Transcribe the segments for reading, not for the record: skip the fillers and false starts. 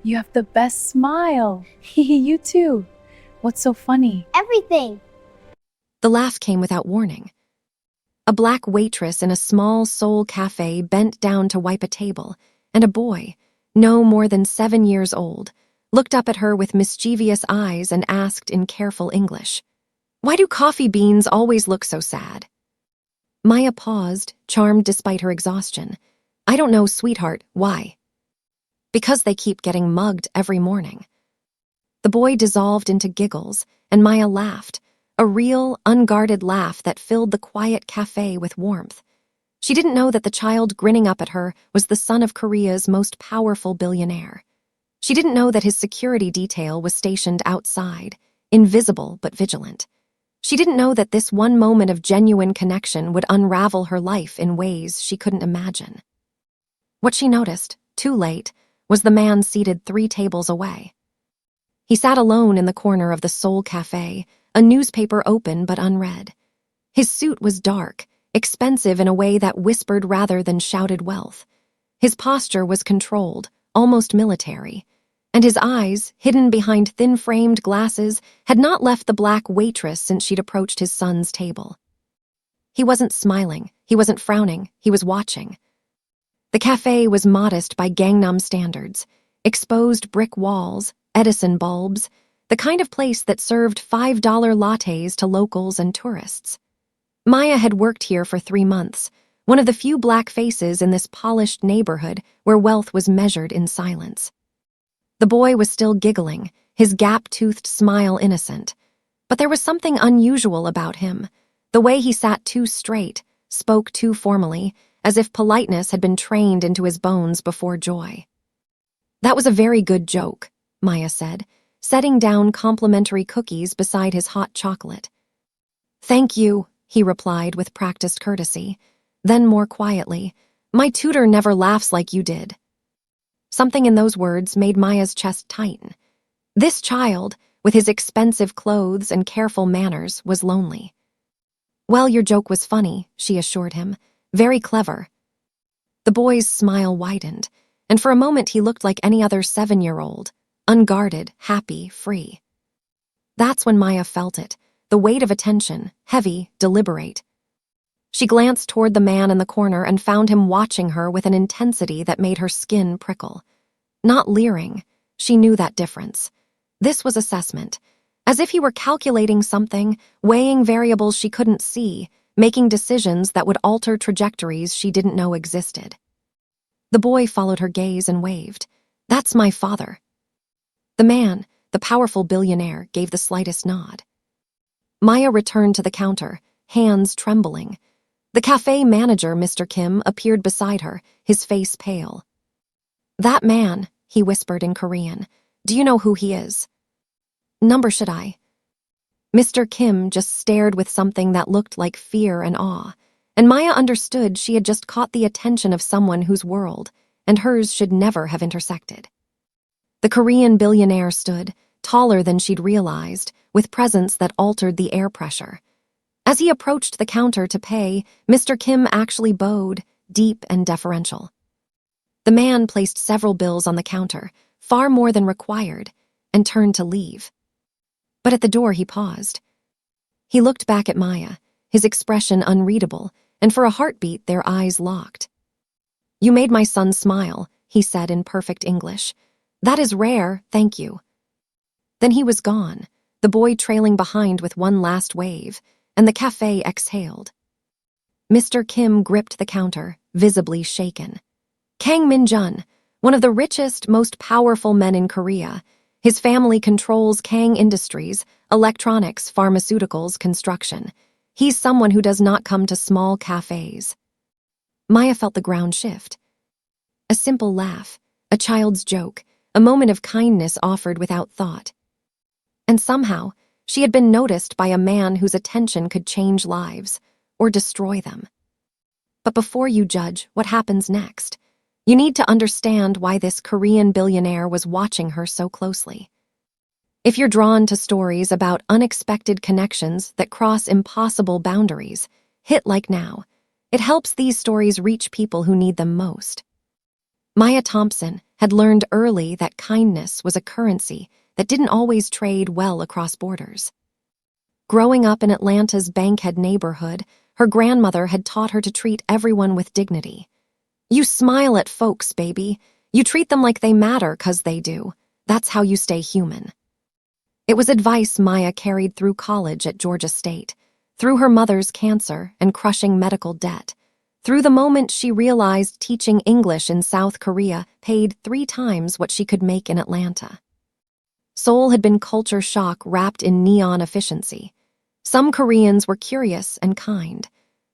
You have the best smile. You too. What's so funny? Everything. The laugh came without warning. A black waitress in a small Seoul cafe bent down to wipe a table, and a boy, no more than 7 years old, looked up at her with mischievous eyes and asked in careful English, "Why do coffee beans always look so sad?" Maya paused, charmed despite her exhaustion. "I don't know, sweetheart, why?" "Because they keep getting mugged every morning." The boy dissolved into giggles, and Maya laughed, a real, unguarded laugh that filled the quiet cafe with warmth. She didn't know that the child grinning up at her was the son of Korea's most powerful billionaire. She didn't know that his security detail was stationed outside, invisible but vigilant. She didn't know that this one moment of genuine connection would unravel her life in ways she couldn't imagine. What she noticed, too late, was the man seated 3 tables away. He sat alone in the corner of the Seoul cafe, a newspaper open but unread. His suit was dark, expensive in a way that whispered rather than shouted wealth. His posture was controlled, almost military, and his eyes, hidden behind thin-framed glasses, had not left the black waitress since she'd approached his son's table. He wasn't smiling, he wasn't frowning, he was watching. The cafe was modest by Gangnam standards, exposed brick walls, Edison bulbs, the kind of place that served $5 lattes to locals and tourists. Maya had worked here for 3 months, one of the few black faces in this polished neighborhood where wealth was measured in silence. The boy was still giggling, his gap-toothed smile innocent. But there was something unusual about him, the way he sat too straight, spoke too formally, as if politeness had been trained into his bones before joy. "That was a very good joke," Maya said, setting down complimentary cookies beside his hot chocolate. "Thank you," he replied with practiced courtesy. Then more quietly, "My tutor never laughs like you did." Something in those words made Maya's chest tighten. This child, with his expensive clothes and careful manners, was lonely. "Well, your joke was funny," she assured him. "Very clever." The boy's smile widened, and for a moment he looked like any other 7-year-old, unguarded, happy, free. That's when Maya felt it, the weight of attention, heavy, deliberate. She glanced toward the man in the corner and found him watching her with an intensity that made her skin prickle. Not leering, she knew that difference. This was assessment, as if he were calculating something, weighing variables she couldn't see, making decisions that would alter trajectories she didn't know existed. The boy followed her gaze and waved. "That's my father." The man, the powerful billionaire, gave the slightest nod. Maya returned to the counter, hands trembling. The cafe manager, Mr. Kim, appeared beside her, his face pale. "That man," he whispered in Korean. "Do you know who he is?" "Number should I?" Mr. Kim just stared with something that looked like fear and awe, and Maya understood she had just caught the attention of someone whose world, and hers, should never have intersected. The Korean billionaire stood, taller than she'd realized, with presence that altered the air pressure. As he approached the counter to pay, Mr. Kim actually bowed, deep and deferential. The man placed several bills on the counter, far more than required, and turned to leave. But at the door he paused. He looked back at Maya, his expression unreadable, and for a heartbeat their eyes locked. "You made my son smile," he said in perfect English. "That is rare, thank you." Then he was gone, the boy trailing behind with one last wave, and the cafe exhaled. Mr. Kim gripped the counter, visibly shaken. Kang Min-jun, one of the richest, most powerful men in Korea. His family controls Kang Industries, electronics, pharmaceuticals, construction. He's someone who does not come to small cafes. Maya felt the ground shift. A simple laugh, a child's joke, a moment of kindness offered without thought. And somehow, she had been noticed by a man whose attention could change lives, or destroy them. But before you judge what happens next, you need to understand why this Korean billionaire was watching her so closely. If you're drawn to stories about unexpected connections that cross impossible boundaries, hit like now. It helps these stories reach people who need them most. Maya Thompson had learned early that kindness was a currency that didn't always trade well across borders. Growing up in Atlanta's Bankhead neighborhood, her grandmother had taught her to treat everyone with dignity. You smile at folks, baby. You treat them like they matter 'cause they do. That's how you stay human. It was advice Maya carried through college at Georgia State, through her mother's cancer and crushing medical debt, through the moment she realized teaching English in South Korea paid 3 times what she could make in Atlanta. Seoul had been culture shock wrapped in neon efficiency. Some Koreans were curious and kind.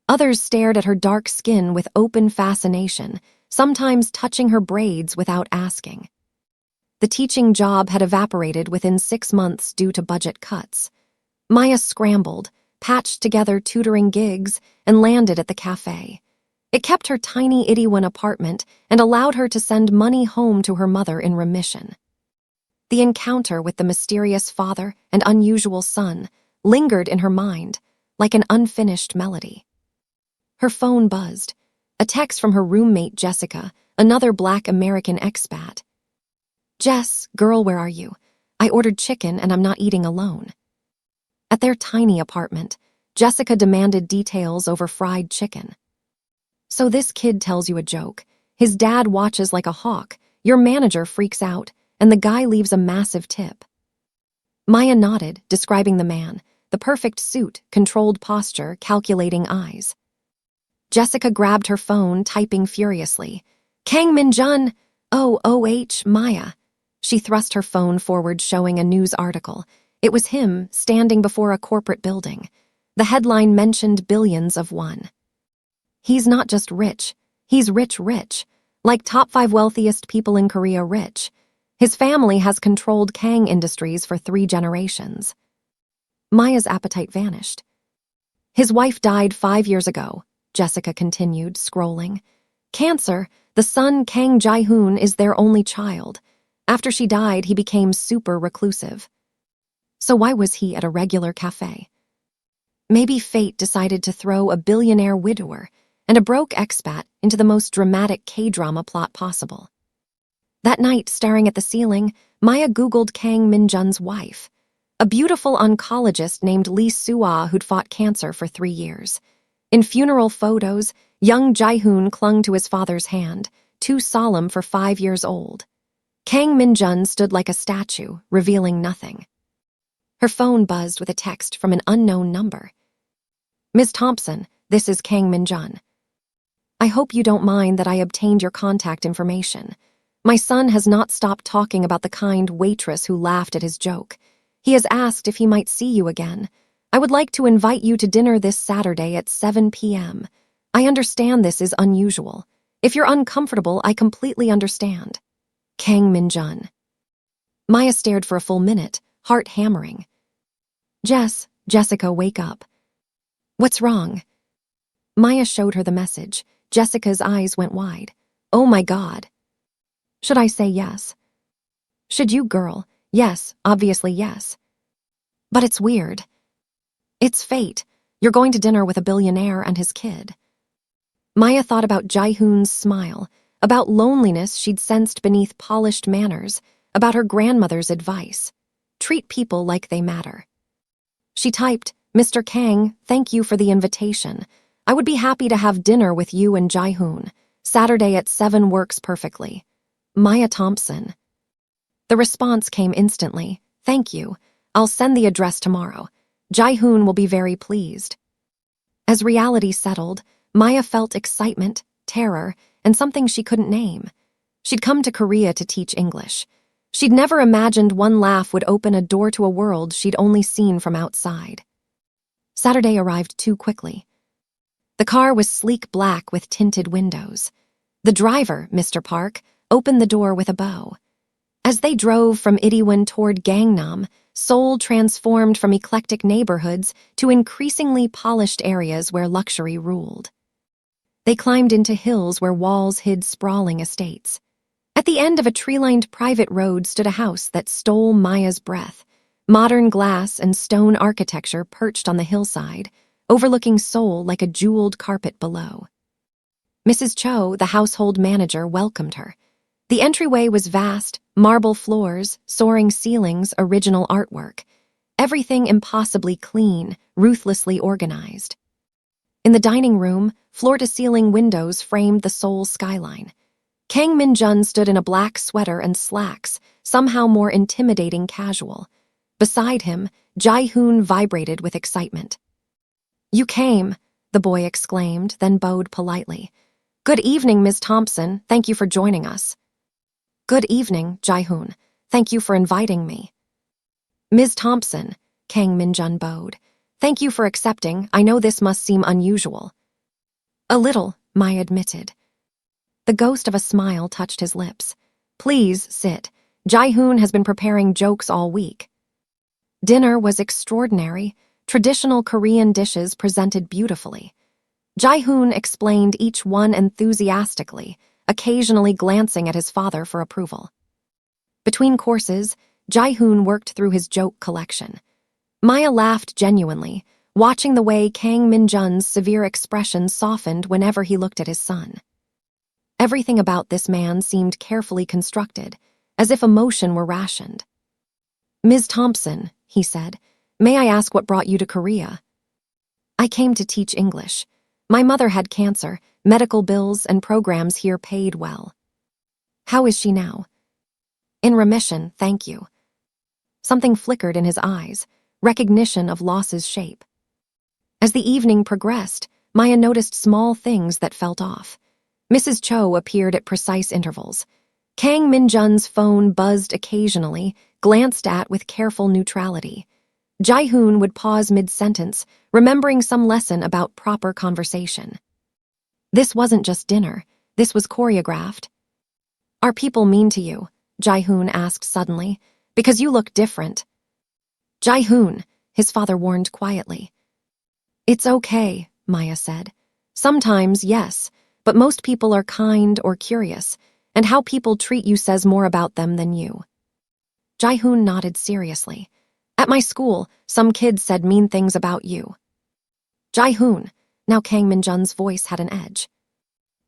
Others stared at her dark skin with open fascination, sometimes touching her braids without asking. The teaching job had evaporated within 6 months due to budget cuts. Maya scrambled, patched together tutoring gigs, and landed at the café. It kept her tiny Itaewon apartment and allowed her to send money home to her mother in remission. The encounter with the mysterious father and unusual son lingered in her mind, like an unfinished melody. Her phone buzzed. A text from her roommate Jessica, another Black American expat. "Jess, girl, where are you? I ordered chicken and I'm not eating alone." At their tiny apartment, Jessica demanded details over fried chicken. "So this kid tells you a joke. His dad watches like a hawk, your manager freaks out, and the guy leaves a massive tip." Maya nodded, describing the man, the perfect suit, controlled posture, calculating eyes. Jessica grabbed her phone, typing furiously. "Kang Min-jun! OOH, Maya." She thrust her phone forward, showing a news article. It was him, standing before a corporate building. The headline mentioned billions of won. "He's not just rich, he's rich, like top 5 wealthiest people in Korea rich. His family has controlled Kang Industries for 3 generations." Maya's appetite vanished. "His wife died 5 years ago," Jessica continued, scrolling. "Cancer, the son Kang Jae-hoon is their only child. After she died, he became super reclusive." So why was he at a regular cafe? Maybe fate decided to throw a billionaire widower and a broke expat into the most dramatic Kdrama plot possible. That night, staring at the ceiling, Maya Googled Kang Min-jun's wife, a beautiful oncologist named Lee Soo-ah who'd fought cancer for 3 years. In funeral photos, young Jae-hoon clung to his father's hand, too solemn for 5 years old. Kang Min-jun stood like a statue, revealing nothing. Her phone buzzed with a text from an unknown number. "Ms. Thompson, this is Kang Min-jun. I hope you don't mind that I obtained your contact information. My son has not stopped talking about the kind waitress who laughed at his joke. He has asked if he might see you again. I would like to invite you to dinner this Saturday at 7 p.m. I understand this is unusual. If you're uncomfortable, I completely understand. Kang Min-jun." Maya stared for a full minute, heart hammering. Jessica, wake up." "What's wrong?" Maya showed her the message. Jessica's eyes went wide. "Oh my God. Should I say yes?" "Should you, girl? Yes, obviously yes." "But it's weird." "It's fate. You're going to dinner with a billionaire and his kid." Maya thought about Jae-hoon's smile, about loneliness she'd sensed beneath polished manners, about her grandmother's advice. Treat people like they matter. She typed, "Mr. Kang, thank you for the invitation. I would be happy to have dinner with you and Jae-hoon. Saturday at 7 works perfectly. Maya Thompson." The response came instantly. "Thank you. I'll send the address tomorrow. Jae-hoon will be very pleased." As reality settled, Maya felt excitement, terror, and something she couldn't name. She'd come to Korea to teach English. She'd never imagined one laugh would open a door to a world she'd only seen from outside. Saturday arrived too quickly. The car was sleek black with tinted windows. The driver, Mr. Park, opened the door with a bow. As they drove from Itaewon toward Gangnam, Seoul transformed from eclectic neighborhoods to increasingly polished areas where luxury ruled. They climbed into hills where walls hid sprawling estates. At the end of a tree-lined private road stood a house that stole Maya's breath. Modern glass and stone architecture perched on the hillside, overlooking Seoul like a jeweled carpet below. Mrs. Cho, the household manager, welcomed her. The entryway was vast, marble floors, soaring ceilings, original artwork. Everything impossibly clean, ruthlessly organized. In the dining room, floor-to-ceiling windows framed the Seoul skyline. Kang Min-jun stood in a black sweater and slacks, somehow more intimidating casual. Beside him, Jae-hoon vibrated with excitement. "You came," the boy exclaimed, then bowed politely. "Good evening, Ms. Thompson. Thank you for joining us." "Good evening, Jae-hoon. Thank you for inviting me." "Ms. Thompson," Kang Min-jun bowed. "Thank you for accepting. I know this must seem unusual." "A little," Maya admitted. The ghost of a smile touched his lips. "Please sit. Jae-hoon has been preparing jokes all week." Dinner was extraordinary, traditional Korean dishes presented beautifully. Jae-hoon explained each one enthusiastically, occasionally glancing at his father for approval. Between courses, Jae-hoon worked through his joke collection. Maya laughed genuinely, watching the way Kang Min-jun's severe expression softened whenever he looked at his son. Everything about this man seemed carefully constructed, as if emotion were rationed. "Ms. Thompson," he said, "may I ask what brought you to Korea?" "I came to teach English. My mother had cancer, medical bills and programs here paid well." "How is she now?" "In remission, thank you." Something flickered in his eyes, recognition of loss's shape. As the evening progressed, Maya noticed small things that felt off. Mrs. Cho appeared at precise intervals. Kang Min-jun's phone buzzed occasionally, glanced at with careful neutrality. Jae-hoon would pause mid-sentence, remembering some lesson about proper conversation. This wasn't just dinner, this was choreographed. "Are people mean to you?" Jae-hoon asked suddenly. "Because you look different." "Jae-hoon," his father warned quietly. "It's okay," Maya said. "Sometimes, yes, but most people are kind or curious, and how people treat you says more about them than you." Jae-hoon nodded seriously. "At my school, some kids said mean things about you." "Jae-hoon," now Kang Min-jun's voice had an edge.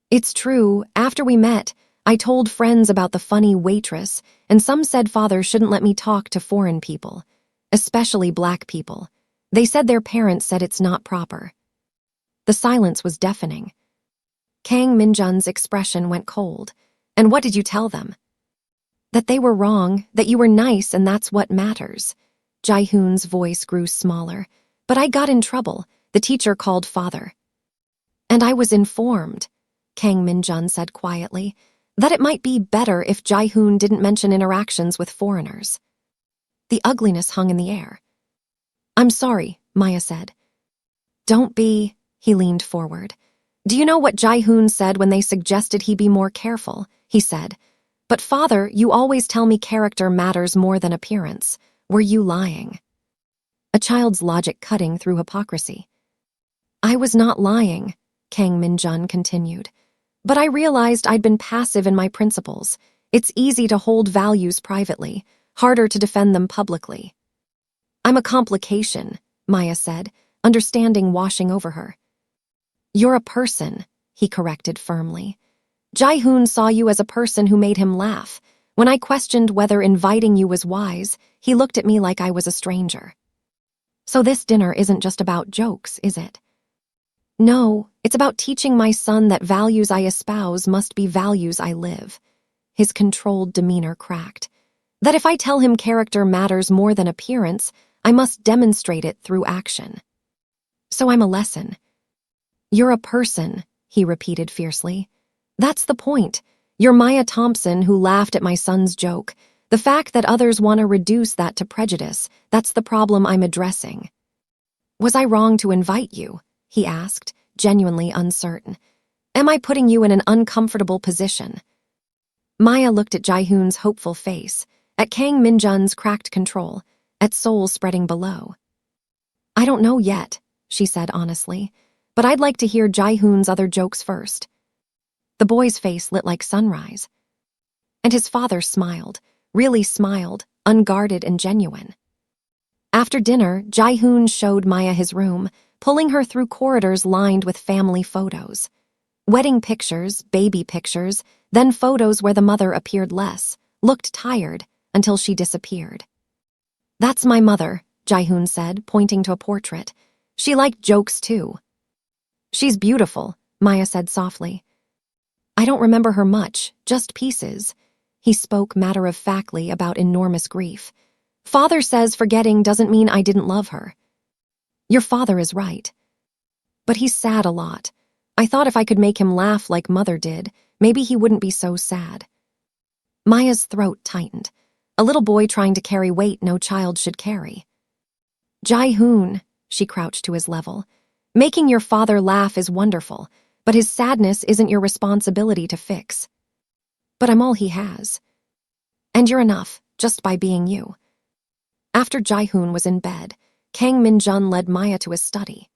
"It's true, after we met, I told friends about the funny Waitress, and some said father shouldn't let me talk to foreign people, especially black people. They said their parents said it's not proper." The silence was deafening. Kang Min-jun's expression went cold. "And what did you tell them?" "That they were wrong, that you were nice and that's what matters." Jae-hoon's voice grew smaller. "But I got in trouble. The teacher called father." "And I was informed," Kang Min-jun said quietly, "that it might be better if Jae-hoon didn't mention interactions with foreigners." The ugliness hung in the air. "I'm sorry," Maya said. "Don't be," he leaned forward. "Do you know what Jae-hoon said when they suggested he be more careful?" He said, "But father, you always tell me character matters more than appearance. Were you lying?" A child's logic cutting through hypocrisy. "I was not lying," Kang Min-jun continued. "But I realized I'd been passive in my principles. It's easy to hold values privately, harder to defend them publicly." "I'm a complication," Maya said, understanding washing over her. "You're a person," he corrected firmly. "Jae-hoon saw you as a person who made him laugh. When I questioned whether inviting you was wise, he looked at me like I was a stranger." "So this dinner isn't just about jokes, is it?" "No, it's about teaching my son that values I espouse must be values I live." His controlled demeanor cracked. "That if I tell him character matters more than appearance, I must demonstrate it through action." "So I'm a lesson." "You're a person," he repeated fiercely. "That's the point. You're Maya Thompson who laughed at my son's joke. The fact that others want to reduce that to prejudice, that's the problem I'm addressing." "Was I wrong to invite you?" he asked, genuinely uncertain. "Am I putting you in an uncomfortable position?" Maya looked at Jae-hoon's hopeful face, at Kang Min-jun's cracked control, at Seoul spreading below. "I don't know yet," she said honestly, "but I'd like to hear Jae-hoon's other jokes first." The boy's face lit like sunrise. And his father smiled, really smiled, unguarded and genuine. After dinner, Jae-hoon showed Maya his room, pulling her through corridors lined with family photos. Wedding pictures, baby pictures, Then photos where the mother appeared less, looked tired, until she disappeared. "That's my mother," Jae-hoon said, pointing to a portrait. "She liked jokes too." "She's beautiful," Maya said softly. "I don't remember her much, just pieces." He spoke matter-of-factly about enormous grief. "Father says forgetting doesn't mean I didn't love her." "Your father is right. But he's sad a lot. I thought if I could make him laugh like Mother did, maybe he wouldn't be so sad." Maya's throat tightened. A little boy trying to carry weight no child should carry. "Jae-hoon," she crouched to his level. "Making your father laugh is wonderful, but his sadness isn't your responsibility to fix." "But I'm all he has. And you're enough, just by being you." After Jae-hoon was in bed, Kang Min-jun led Maya to his study.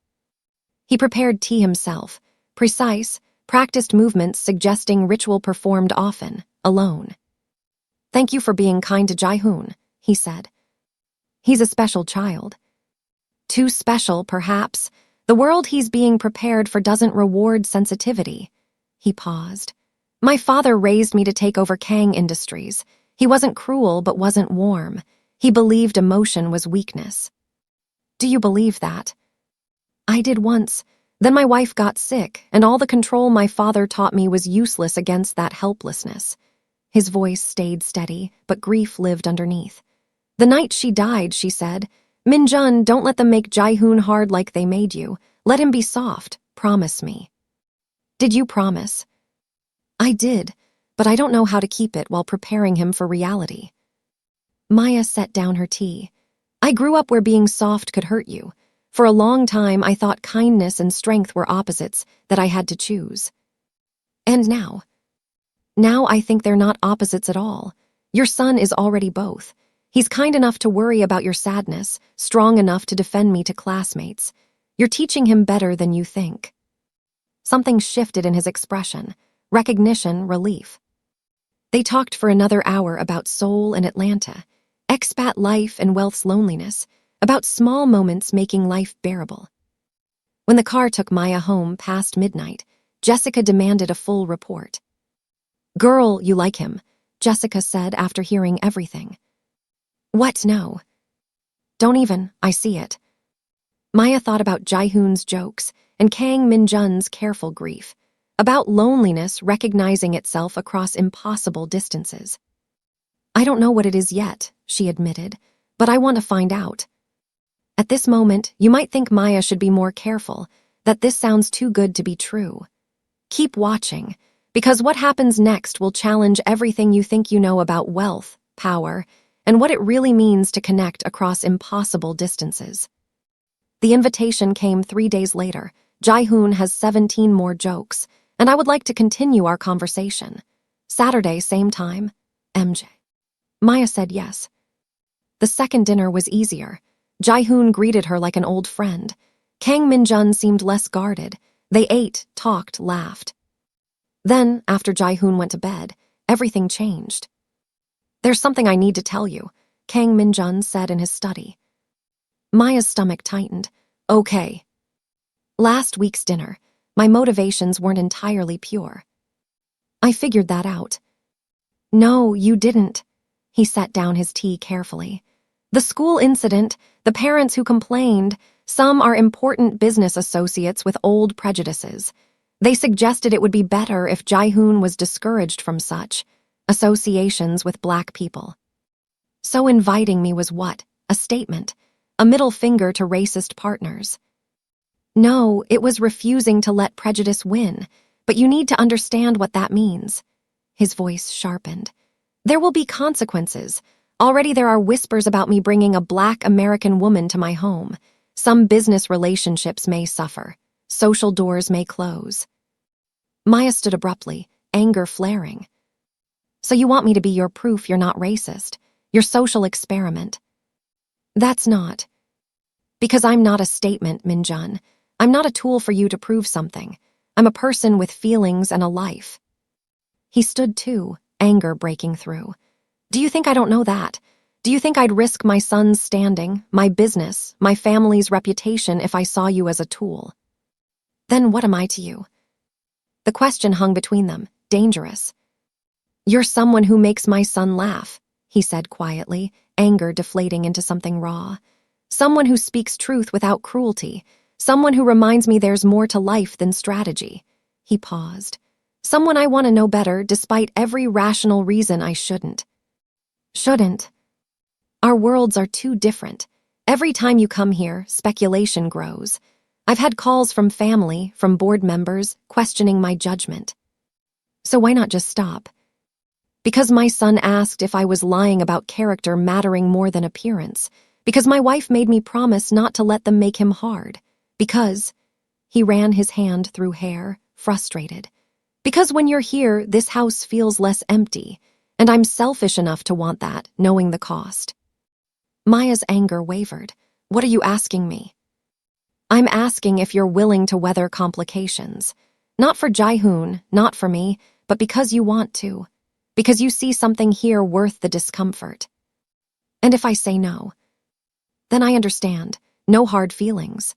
He prepared tea himself, precise, practiced movements suggesting ritual performed often, alone. "Thank you for being kind to Jae-hoon," he said. "He's a special child." "Too special, perhaps. The world he's being prepared for doesn't reward sensitivity." He paused. "My father raised me to take over Kang Industries. He wasn't cruel but wasn't warm. He believed emotion was weakness." "Do you believe that?" "I did once. Then my wife got sick, and all the control my father taught me was useless against that helplessness." His voice stayed steady, but grief lived underneath. "The night she died, she said, 'Min-jun, don't let them make Jae-hoon hard like they made you. Let him be soft. Promise me.'" "Did you promise?" "I did, but I don't know how to keep it while preparing him for reality." Maya set down her tea. "I grew up where being soft could hurt you. For a long time, I thought kindness and strength were opposites that I had to choose. And now? Now I think they're not opposites at all. Your son is already both. He's kind enough to worry about your sadness, strong enough to defend me to classmates. You're teaching him better than you think." Something shifted in his expression, recognition, relief. They talked for another hour about Seoul and Atlanta, expat life and wealth's loneliness, about small moments making life bearable. When the car took Maya home past midnight, Jessica demanded a full report. "Girl, you like him," Jessica said after hearing everything. "What? No. Don't even, I see it." Maya thought about Jae-hoon's jokes and Kang Min-jun's careful grief, about loneliness recognizing itself across impossible distances. "I don't know what it is yet," she admitted, "but I want to find out." At this moment, you might think Maya should be more careful, that this sounds too good to be true. Keep watching, because what happens next will challenge everything you think you know about wealth, power, and what it really means to connect across impossible distances. The invitation came 3 days later. Jae-hoon has 17 more jokes, and I would like to continue our conversation. Saturday, same time, MJ. Maya said yes. The second dinner was easier. Jae-hoon greeted her like an old friend. Kang Min-jun seemed less guarded. They ate, talked, laughed. Then, after Jae-hoon went to bed, everything changed. "There's something I need to tell you," Kang Min-jun said in his study. Maya's stomach tightened. "Okay." "Last week's dinner, my motivations weren't entirely pure." "I figured that out." "No, you didn't." He set down his tea carefully. "The school incident, the parents who complained, some are important business associates with old prejudices. They suggested it would be better if Jae-hoon was discouraged from such associations with black people. So inviting me was what? A statement, a middle finger to racist partners. No, it was refusing to let prejudice win, but you need to understand what that means." His voice sharpened. "There will be consequences. Already there are whispers about me bringing a black American woman to my home. Some business relationships may suffer. Social doors may close." Maya stood abruptly, anger flaring. "So you want me to be your proof you're not racist, your social experiment?" "That's not." "Because I'm not a statement, Min-jun. I'm not a tool for you to prove something. I'm a person with feelings and a life." He stood too, anger breaking through. "Do you think I don't know that? Do you think I'd risk my son's standing, my business, my family's reputation if I saw you as a tool? Then what am I to you?" The question hung between them, dangerous. "You're someone who makes my son laugh," he said quietly, anger deflating into something raw. "Someone who speaks truth without cruelty. Someone who reminds me there's more to life than strategy." He paused. "Someone I want to know better despite every rational reason I shouldn't." Shouldn't. Our worlds are too different. Every time you come here, speculation grows. I've had calls from family, from board members, questioning my judgment. So why not just stop? Because my son asked if I was lying about character mattering more than appearance. Because my wife made me promise not to let them make him hard. Because he ran his hand through hair, frustrated. Because when you're here, this house feels less empty, and I'm selfish enough to want that, knowing the cost. Maya's anger wavered. "What are you asking me?" "I'm asking if you're willing to weather complications. Not for Jaehoon, not for me, but because you want to. Because you see something here worth the discomfort." "And if I say no?" "Then I understand. No hard feelings."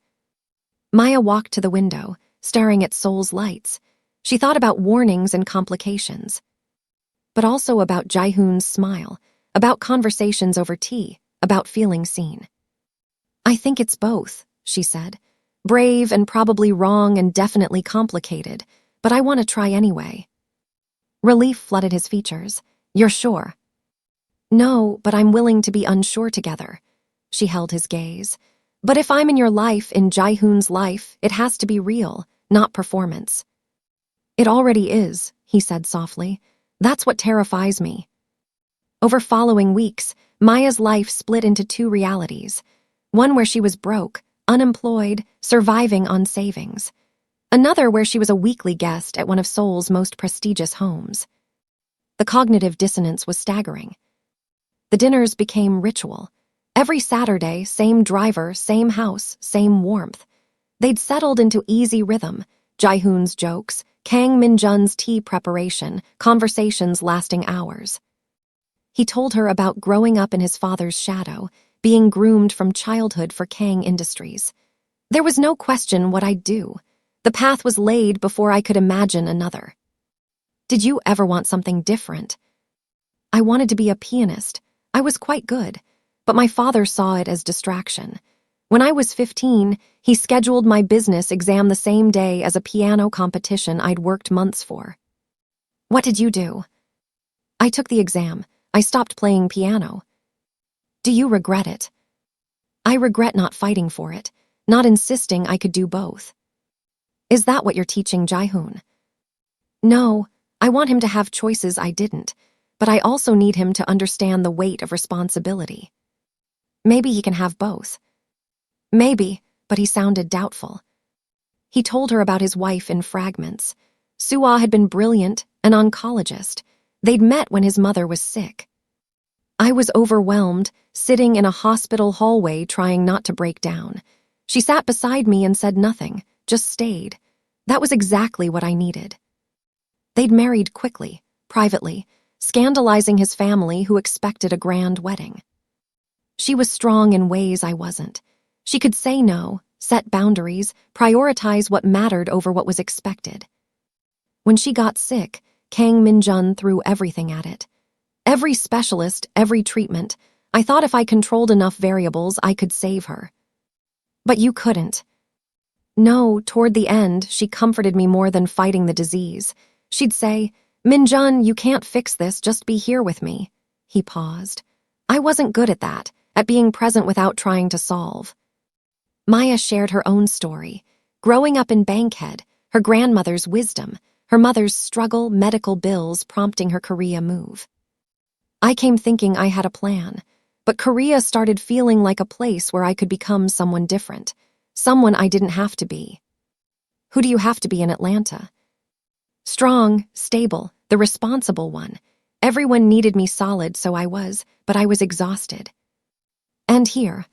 Maya walked to the window, staring at Seoul's lights. She thought about warnings and complications. But also about Jaehoon's smile, about conversations over tea, about feeling seen. "I think it's both," she said. "Brave and probably wrong and definitely complicated, but I want to try anyway." Relief flooded his features. "You're sure?" "No, but I'm willing to be unsure together." She held his gaze. "But if I'm in your life, in Jaehoon's life, it has to be real, not performance." "It already is," he said softly. "That's what terrifies me." Over following weeks, Maya's life split into two realities. One where she was broke, unemployed, surviving on savings. Another where she was a weekly guest at one of Seoul's most prestigious homes. The cognitive dissonance was staggering. The dinners became ritual. Every Saturday, same driver, same house, same warmth. They'd settled into easy rhythm. Jaehoon's jokes, Kang Min-jun's tea preparation, conversations lasting hours. He told her about growing up in his father's shadow, being groomed from childhood for Kang Industries. There was no question what I'd do. The path was laid before I could imagine another. "Did you ever want something different?" "I wanted to be a pianist. I was quite good, but my father saw it as distraction. When I was 15, he scheduled my business exam the same day as a piano competition I'd worked months for." "What did you do?" "I took the exam. I stopped playing piano." "Do you regret it?" "I regret not fighting for it, not insisting I could do both." "Is that what you're teaching Jaehoon?" "No, I want him to have choices I didn't, but I also need him to understand the weight of responsibility." "Maybe he can have both." "Maybe," but he sounded doubtful. He told her about his wife in fragments. Suah had been brilliant, an oncologist. They'd met when his mother was sick. I was overwhelmed, sitting in a hospital hallway trying not to break down. She sat beside me and said nothing, just stayed. That was exactly what I needed. They'd married quickly, privately, scandalizing his family who expected a grand wedding. She was strong in ways I wasn't. She could say no, set boundaries, prioritize what mattered over what was expected. When she got sick, Kang Min-jun threw everything at it. Every specialist, every treatment. I thought if I controlled enough variables, I could save her. But you couldn't. No, toward the end, she comforted me more than fighting the disease. She'd say, "Min-jun, you can't fix this, just be here with me." He paused. I wasn't good at that, at being present without trying to solve. Maya shared her own story. Growing up in Bankhead, her grandmother's wisdom, her mother's struggle, medical bills prompting her Korea move. I came thinking I had a plan, but Korea started feeling like a place where I could become someone different, someone I didn't have to be. Who do you have to be in Atlanta? Strong, stable, the responsible one. Everyone needed me solid, so I was, but I was exhausted. And here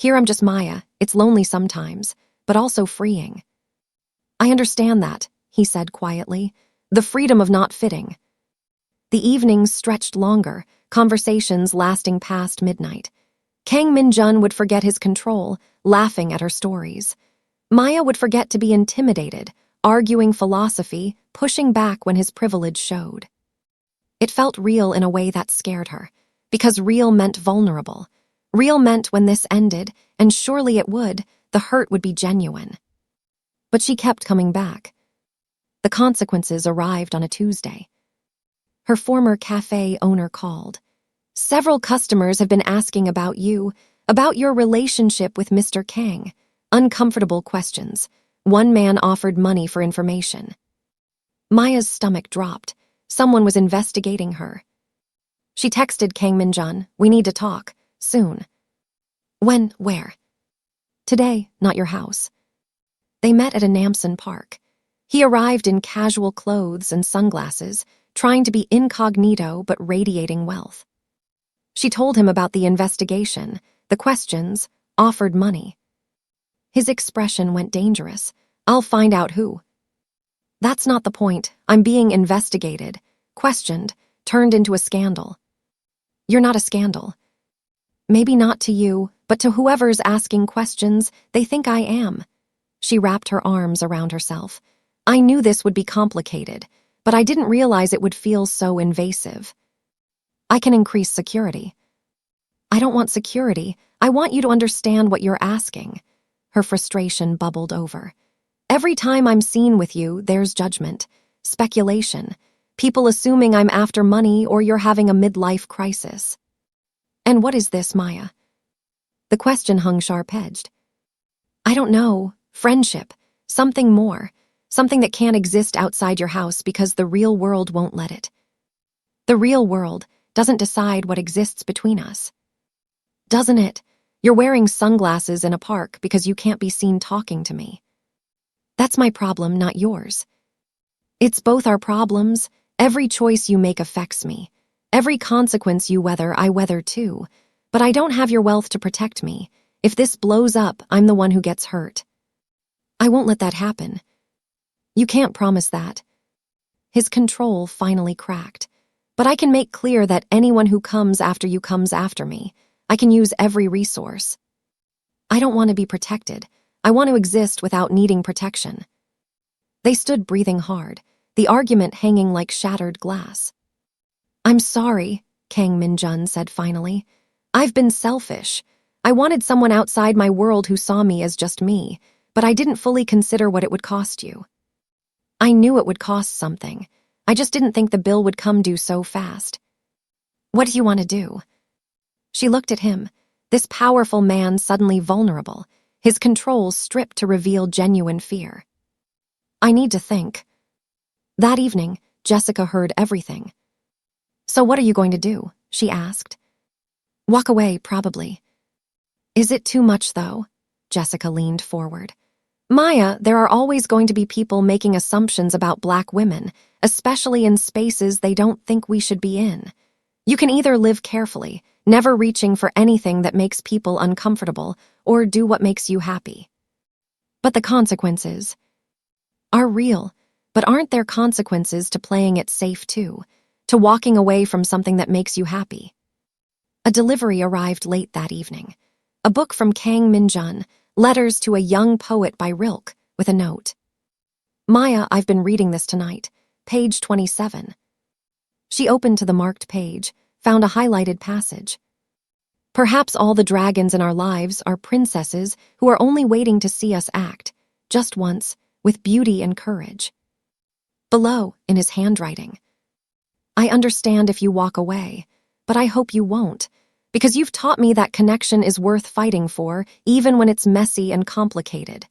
I'm just Maya. It's lonely sometimes, but also freeing. I understand that, he said quietly. The freedom of not fitting. The evenings stretched longer, conversations lasting past midnight. Kang Min-jun would forget his control, laughing at her stories. Maya would forget to be intimidated, arguing philosophy, pushing back when his privilege showed. It felt real in a way that scared her, because real meant vulnerable. Real meant when this ended, and surely it would, the hurt would be genuine. But she kept coming back. The consequences arrived on a Tuesday. Her former cafe owner called. "Several customers have been asking about you, about your relationship with Mr. Kang." Uncomfortable questions. One man offered money for information. Maya's stomach dropped. Someone was investigating her. She texted Kang Min-jun, "We need to talk. Soon." "When? Where?" "Today, not your house." They met at a Namsan park. He arrived in casual clothes and sunglasses, trying to be incognito but radiating wealth. She told him about the investigation, the questions, offered money. His expression went dangerous. "I'll find out who." "That's not the point. I'm being investigated, questioned, turned into a scandal." "You're not a scandal." "Maybe not to you, but to whoever's asking questions, they think I am." She wrapped her arms around herself. "I knew this would be complicated, but I didn't realize it would feel so invasive." "I can increase security." "I don't want security. I want you to understand what you're asking." Her frustration bubbled over. "Every time I'm seen with you, there's judgment, speculation, people assuming I'm after money or you're having a midlife crisis." "And what is this, Maya?" The question hung sharp-edged. "I don't know. Friendship. Something more. Something that can't exist outside your house because the real world won't let it." "The real world doesn't decide what exists between us." "Doesn't it? You're wearing sunglasses in a park because you can't be seen talking to me." "That's my problem, not yours." "It's both our problems. Every choice you make affects me. Every consequence you weather, I weather too. But I don't have your wealth to protect me. If this blows up, I'm the one who gets hurt." "I won't let that happen." "You can't promise that." His control finally cracked. "But I can make clear that anyone who comes after you comes after me. I can use every resource." "I don't want to be protected. I want to exist without needing protection." They stood breathing hard, the argument hanging like shattered glass. "I'm sorry," Kang Min-jun said finally. "I've been selfish. I wanted someone outside my world who saw me as just me, but I didn't fully consider what it would cost you." "I knew it would cost something. I just didn't think the bill would come due so fast." "What do you want to do?" She looked at him, this powerful man suddenly vulnerable, his control stripped to reveal genuine fear. "I need to think." That evening, Jessica heard everything. "So what are you going to do?" she asked. "Walk away, probably." "Is it too much, though?" Jessica leaned forward. "Maya, there are always going to be people making assumptions about Black women, especially in spaces they don't think we should be in. You can either live carefully, never reaching for anything that makes people uncomfortable, or do what makes you happy. But the consequences are real, but aren't there consequences to playing it safe too, to walking away from something that makes you happy?" A delivery arrived late that evening. A book from Kang Min-jun, Letters to a Young Poet by Rilke, with a note. "Maya, I've been reading this tonight. Page 27. She opened to the marked page, found a highlighted passage. "Perhaps all the dragons in our lives are princesses who are only waiting to see us act, just once, with beauty and courage." Below, in his handwriting. "I understand if you walk away, but I hope you won't, because you've taught me that connection is worth fighting for, even when it's messy and complicated.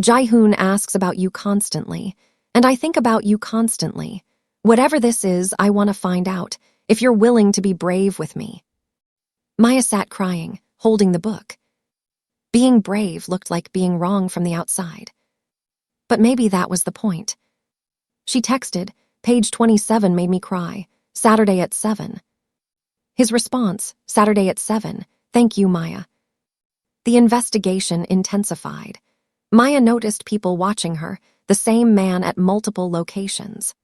Jae-hoon asks about you constantly, and I think about you constantly. Whatever this is, I want to find out, if you're willing to be brave with me." Maya sat crying, holding the book. Being brave looked like being wrong from the outside. But maybe that was the point. She texted, "Page 27 made me cry. Saturday at 7. His response, "Saturday at 7. Thank you, Maya." The investigation intensified. Maya noticed people watching her, the same man at multiple locations.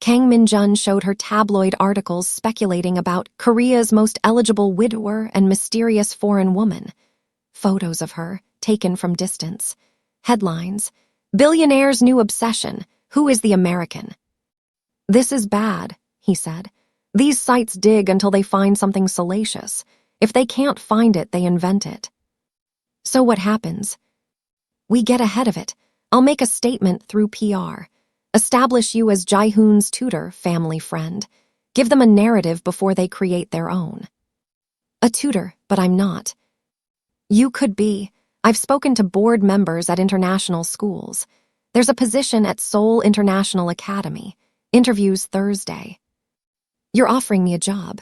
Kang Min-jun showed her tabloid articles speculating about Korea's most eligible widower and mysterious foreign woman. Photos of her, taken from distance. Headlines, "Billionaire's new obsession. Who is the American?" "This is bad," he said. These sites dig until they find something salacious. If they can't find it, they invent it. So what happens? We get ahead of it. I'll make a statement through PR. Establish you as Jaehoon's tutor, family friend. Give them a narrative before they create their own. A tutor, but I'm not. You could be. I've spoken to board members at international schools. There's a position at Seoul International Academy. Interviews Thursday. You're offering me a job.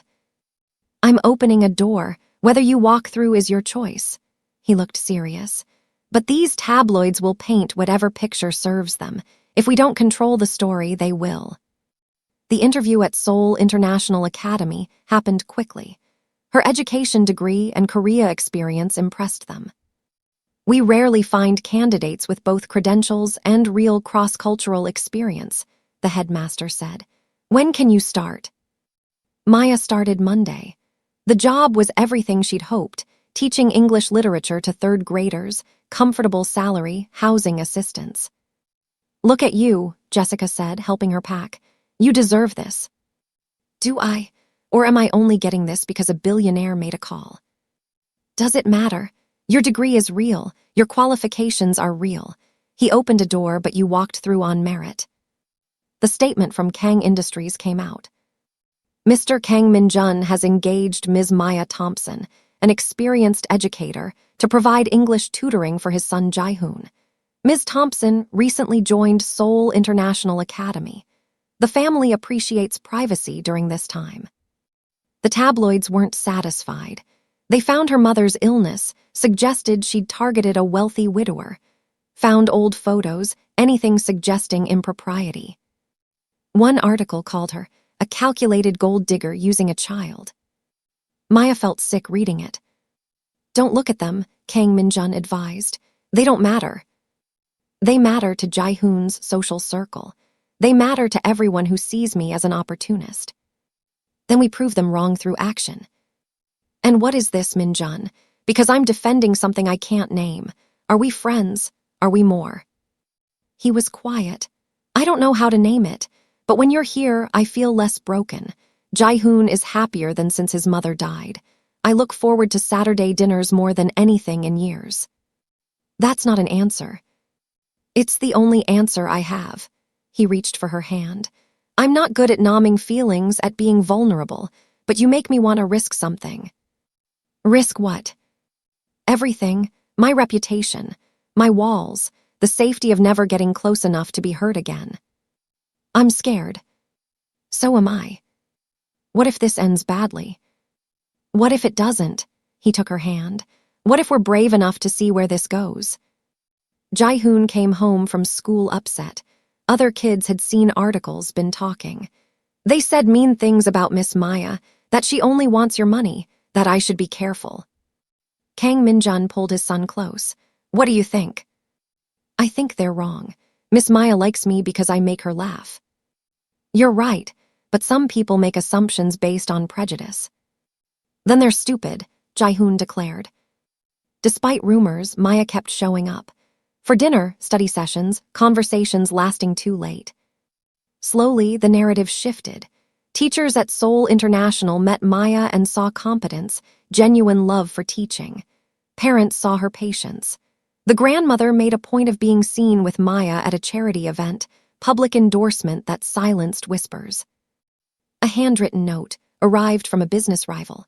I'm opening a door. Whether you walk through is your choice. He looked serious. But these tabloids will paint whatever picture serves them. If we don't control the story, they will. The interview at Seoul International Academy happened quickly. Her education degree and Korea experience impressed them. We rarely find candidates with both credentials and real cross-cultural experience, the headmaster said. When can you start? Maya started Monday. The job was everything she'd hoped, teaching English literature to third graders, comfortable salary, housing assistance. Look at you, Jessica said, helping her pack. You deserve this. Do I? Or am I only getting this because a billionaire made a call? Does it matter? Your degree is real. Your qualifications are real. He opened a door, but you walked through on merit. The statement from Kang Industries came out. Mr. Kang Min-jun has engaged Ms. Maya Thompson, an experienced educator, to provide English tutoring for his son Jaehoon. Ms. Thompson recently joined Seoul International Academy. The family appreciates privacy during this time. The tabloids weren't satisfied. They found her mother's illness, suggested she'd targeted a wealthy widower, found old photos, anything suggesting impropriety. One article called her a calculated gold digger using a child. Maya felt sick reading it. Don't look at them, Kang Min-jun advised. They don't matter. They matter to Jaehoon's social circle. They matter to everyone who sees me as an opportunist. Then we prove them wrong through action. And what is this, Min-jun? Because I'm defending something I can't name. Are we friends? Are we more? He was quiet. I don't know how to name it, but when you're here, I feel less broken. Jaehoon is happier than since his mother died. I look forward to Saturday dinners more than anything in years. That's not an answer. It's the only answer I have. He reached for her hand. I'm not good at numbing feelings, at being vulnerable, but you make me want to risk something. Risk what? Everything. My reputation. My walls. The safety of never getting close enough to be hurt again. I'm scared. So am I. What if this ends badly? What if it doesn't? He took her hand. What if we're brave enough to see where this goes? Jaehoon came home from school upset. Other kids had seen articles, been talking. They said mean things about Miss Maya, that she only wants your money, that I should be careful. Kang Min-jun pulled his son close. What do you think? I think they're wrong. Miss Maya likes me because I make her laugh. You're right, but some people make assumptions based on prejudice. Then they're stupid, Jaehoon declared. Despite rumors, Maya kept showing up. For dinner, study sessions, conversations lasting too late. Slowly, the narrative shifted. Teachers at Seoul International met Maya and saw competence, genuine love for teaching. Parents saw her patience. The grandmother made a point of being seen with Maya at a charity event, public endorsement that silenced whispers. A handwritten note arrived from a business rival.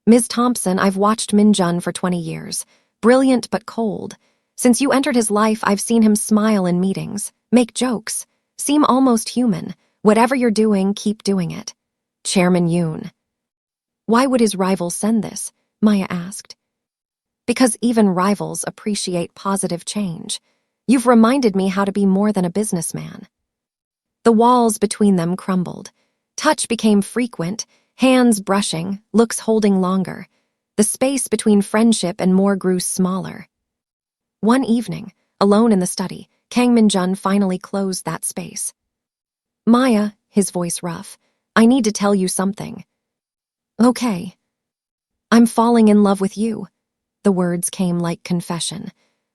Ms. Thompson, I've watched Min-jun for 20 years. Brilliant but cold. Since you entered his life, I've seen him smile in meetings, make jokes, seem almost human. Whatever you're doing, keep doing it. Chairman Yoon. Why would his rival send this? Maya asked. Because even rivals appreciate positive change. You've reminded me how to be more than a businessman. The walls between them crumbled. Touch became frequent, hands brushing, looks holding longer. The space between friendship and more grew smaller. One evening, alone in the study, Kang Min-jun finally closed that space. Maya, his voice rough, I need to tell you something. Okay. I'm falling in love with you. The words came like confession.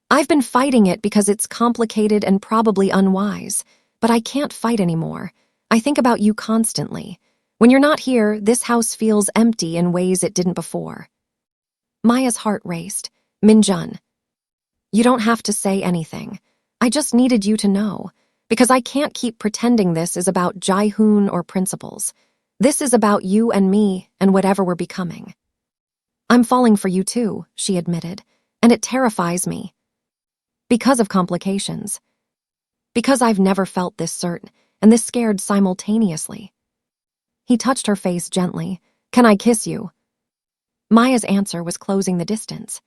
I've been fighting it because it's complicated and probably unwise, but I can't fight anymore. I think about you constantly. When you're not here, this house feels empty in ways it didn't before. Maya's heart raced. Minjun, you don't have to say anything. I just needed you to know, because I can't keep pretending this is about Jaehoon or principles. This is about you and me and whatever we're becoming. I'm falling for you too, she admitted, and it terrifies me. Because of complications. Because I've never felt this certain and this scared simultaneously. He touched her face gently. Can I kiss you? Maya's answer was closing the distance.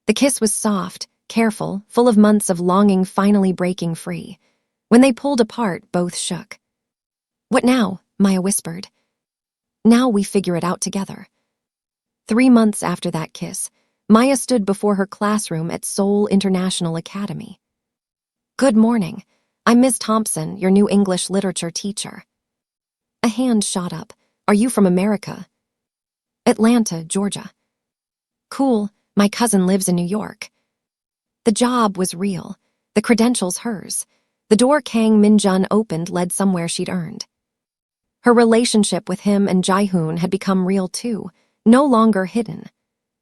The kiss was soft, careful, full of months of longing finally breaking free. When they pulled apart, both shook. What now? Maya whispered. Now we figure it out together. 3 months after that kiss, Maya stood before her classroom at Seoul International Academy. Good morning. I'm Ms. Thompson, your new English literature teacher. A hand shot up. Are you from America? Atlanta, Georgia. Cool. My cousin lives in New York. The job was real. The credentials hers. The door Kang Minjun opened led somewhere she'd earned. Her relationship with him and Jaehoon had become real too, no longer hidden.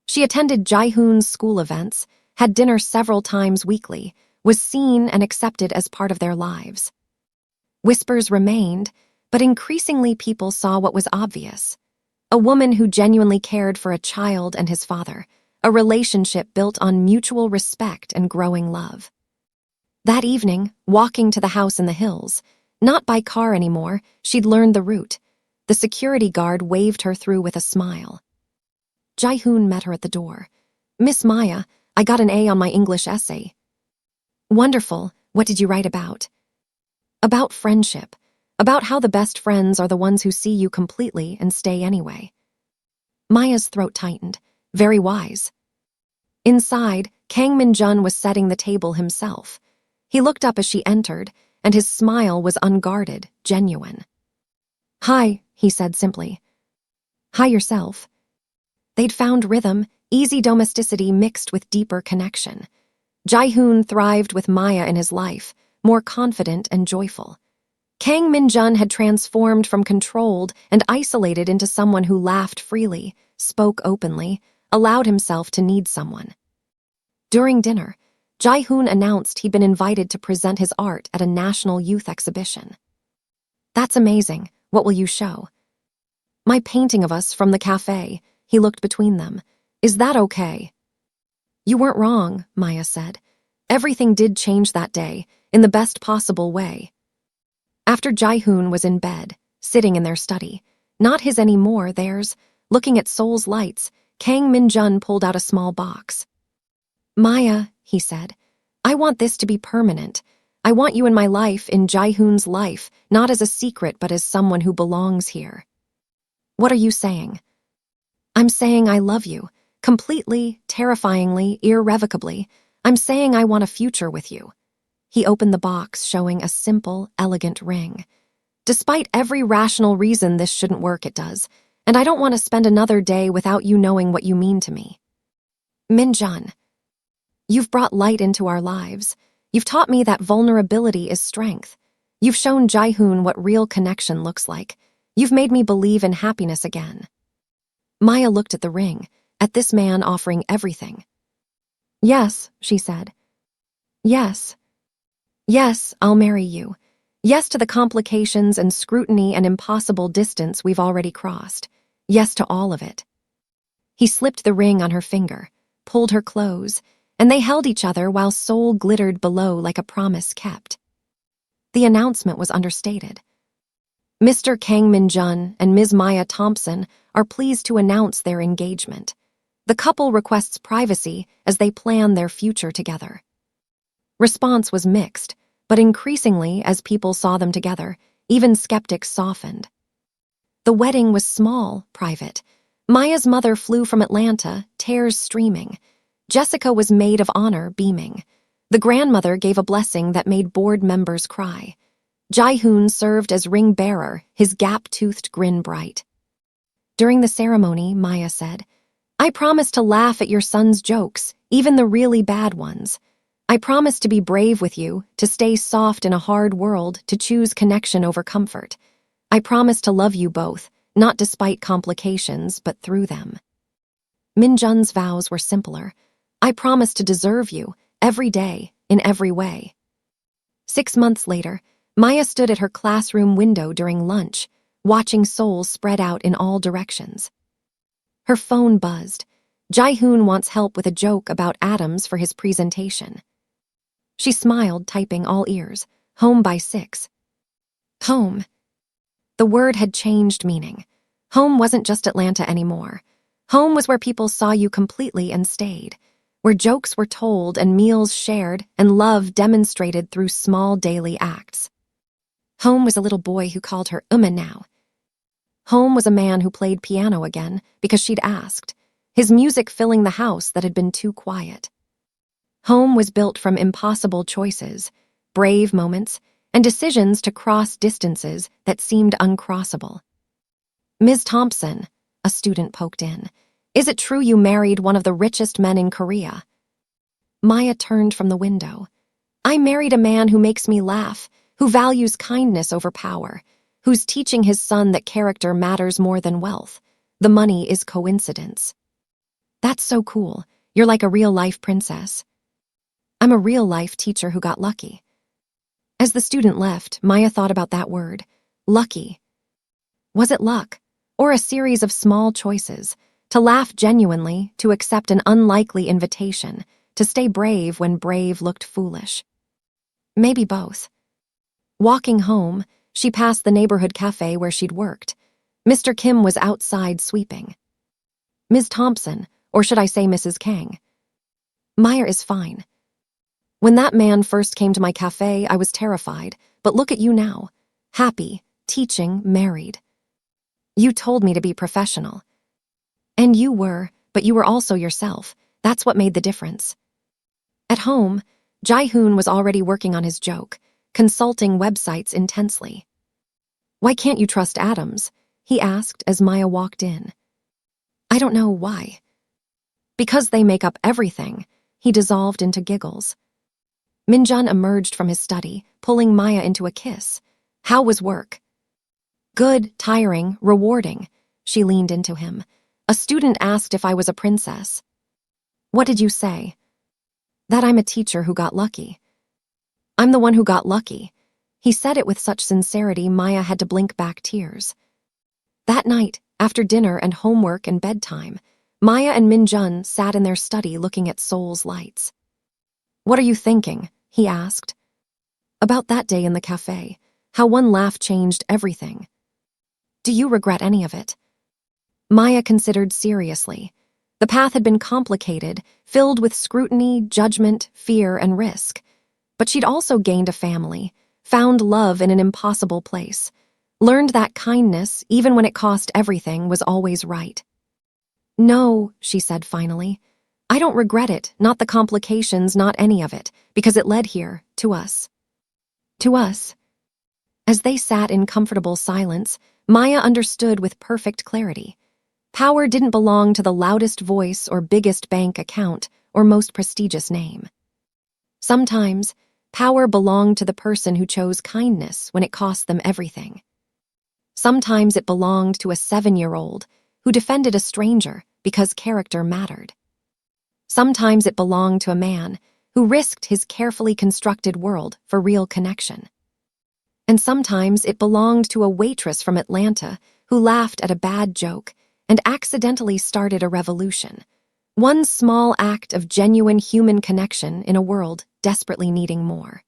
She attended Jaehoon's school events, had dinner several times weekly, was seen and accepted as part of their lives. Whispers remained, but increasingly people saw what was obvious. A woman who genuinely cared for a child and his father, a relationship built on mutual respect and growing love. That evening, walking to the house in the hills, not by car anymore, she'd learned the route. The security guard waved her through with a smile. Jaehoon met her at the door. Miss Maya, I got an A on my English essay. Wonderful. What did you write about? About friendship. About how the best friends are the ones who see you completely and stay anyway. Maya's throat tightened. Very wise. Inside, Kang Minjun was setting the table himself. He looked up as she entered, and his smile was unguarded, genuine. Hi, he said simply. Hi yourself. They'd found rhythm, easy domesticity mixed with deeper connection. Jaehoon thrived with Maya in his life, more confident and joyful. Kang Minjun had transformed from controlled and isolated into someone who laughed freely, spoke openly, allowed himself to need someone. During dinner, Jaehoon announced he'd been invited to present his art at a national youth exhibition. That's amazing. What will you show? My painting of us from the café. He looked between them. Is that okay? You weren't wrong, Maya said. Everything did change that day, in the best possible way. After Jaehoon was in bed, sitting in their study, not his anymore, theirs, looking at Seoul's lights, Kang Minjun pulled out a small box. Maya, he said, I want this to be permanent. I want you in my life, in Jaehoon's life, not as a secret but as someone who belongs here. What are you saying? I'm saying I love you, completely, terrifyingly, irrevocably. I'm saying I want a future with you. He opened the box, showing a simple, elegant ring. Despite every rational reason this shouldn't work, it does, and I don't want to spend another day without you knowing what you mean to me. Minjun, you've brought light into our lives. You've taught me that vulnerability is strength. You've shown Jaehoon what real connection looks like. You've made me believe in happiness again. Maya looked at the ring, at this man offering everything. Yes, she said. Yes. Yes, I'll marry you. Yes to the complications and scrutiny and impossible distance we've already crossed. Yes to all of it. He slipped the ring on her finger, pulled her close, and they held each other while Seoul glittered below like a promise kept. The announcement was understated. Mr. Kang Minjun and Ms. Maya Thompson are pleased to announce their engagement. The couple requests privacy as they plan their future together. Response was mixed, but increasingly as people saw them together, even skeptics softened. The wedding was small, private. Maya's mother flew from Atlanta, tears streaming. Jessica was maid of honor, beaming. The grandmother gave a blessing that made board members cry. Jaehoon served as ring bearer, his gap-toothed grin bright. During the ceremony, Maya said, I promise to laugh at your son's jokes, even the really bad ones. I promise to be brave with you, to stay soft in a hard world, to choose connection over comfort. I promise to love you both, not despite complications, but through them. Minjun's vows were simpler. I promise to deserve you, every day, in every way. 6 months later, Maya stood at her classroom window during lunch, watching souls spread out in all directions. Her phone buzzed. Jae-hoon wants help with a joke about atoms for his presentation. She smiled, typing all ears. Home by 6. Home. The word had changed meaning. Home wasn't just Atlanta anymore. Home was where people saw you completely and stayed, where jokes were told and meals shared and love demonstrated through small daily acts. Home was a little boy who called her Uma now. Home was a man who played piano again because she'd asked, his music filling the house that had been too quiet. Home was built from impossible choices, brave moments, and decisions to cross distances that seemed uncrossable. Ms. Thompson, a student poked in, is it true you married one of the richest men in Korea? Maya turned from the window. I married a man who makes me laugh, who values kindness over power, who's teaching his son that character matters more than wealth. The money is coincidence. That's so cool. You're like a real-life princess. I'm a real-life teacher who got lucky. As the student left, Maya thought about that word, lucky. Was it luck, or a series of small choices, to laugh genuinely, to accept an unlikely invitation, to stay brave when brave looked foolish? Maybe both. Walking home, she passed the neighborhood cafe where she'd worked. Mr. Kim was outside sweeping. Ms. Thompson, or should I say Mrs. Kang? Maya is fine. When that man first came to my cafe, I was terrified, but look at you now. Happy, teaching, married. You told me to be professional. And you were, but you were also yourself. That's what made the difference. At home, Jae-hoon was already working on his joke, consulting websites intensely. Why can't you trust atoms? He asked as Maya walked in. I don't know why. Because they make up everything, he dissolved into giggles. Minjun emerged from his study, pulling Maya into a kiss. How was work? Good, tiring, rewarding. She leaned into him. A student asked if I was a princess. What did you say? That I'm a teacher who got lucky. I'm the one who got lucky. He said it with such sincerity Maya had to blink back tears. That night, after dinner and homework and bedtime, Maya and Minjun sat in their study looking at Seoul's lights. What are you thinking? He asked. About that day in the cafe, how one laugh changed everything. Do you regret any of it? Maya considered seriously. The path had been complicated, filled with scrutiny, judgment, fear, and risk. But she'd also gained a family, found love in an impossible place, learned that kindness, even when it cost everything, was always right. No, she said finally. I don't regret it, not the complications, not any of it, because it led here, to us. To us. As they sat in comfortable silence, Maya understood with perfect clarity. Power didn't belong to the loudest voice or biggest bank account or most prestigious name. Sometimes, power belonged to the person who chose kindness when it cost them everything. Sometimes it belonged to a 7-year-old who defended a stranger because character mattered. Sometimes it belonged to a man who risked his carefully constructed world for real connection. And sometimes it belonged to a waitress from Atlanta who laughed at a bad joke and accidentally started a revolution. One small act of genuine human connection in a world desperately needing more.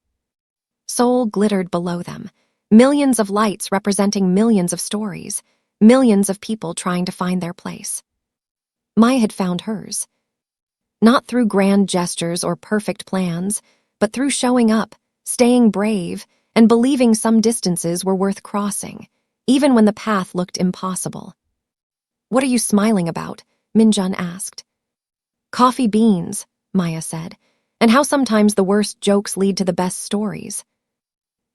Seoul glittered below them, millions of lights representing millions of stories, millions of people trying to find their place. Maya had found hers. Not through grand gestures or perfect plans, but through showing up, staying brave, and believing some distances were worth crossing, even when the path looked impossible. What are you smiling about? Minjun asked. Coffee beans, Maya said, and how sometimes the worst jokes lead to the best stories.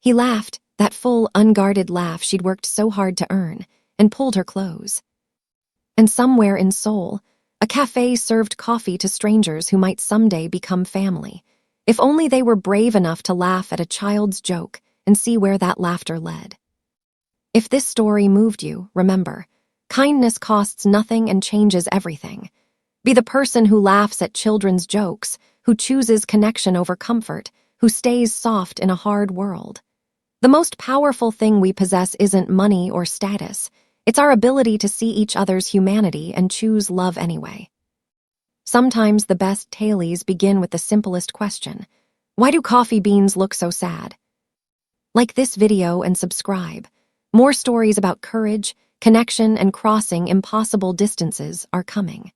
He laughed, that full, unguarded laugh she'd worked so hard to earn, and pulled her close. And somewhere in Seoul, a cafe served coffee to strangers who might someday become family, if only they were brave enough to laugh at a child's joke and see where that laughter led. If this story moved you, remember, kindness costs nothing and changes everything. Be the person who laughs at children's jokes, who chooses connection over comfort, who stays soft in a hard world. The most powerful thing we possess isn't money or status. It's our ability to see each other's humanity and choose love anyway. Sometimes the best tailies begin with the simplest question. Why do coffee beans look so sad? Like this video and subscribe. More stories about courage, connection, and crossing impossible distances are coming.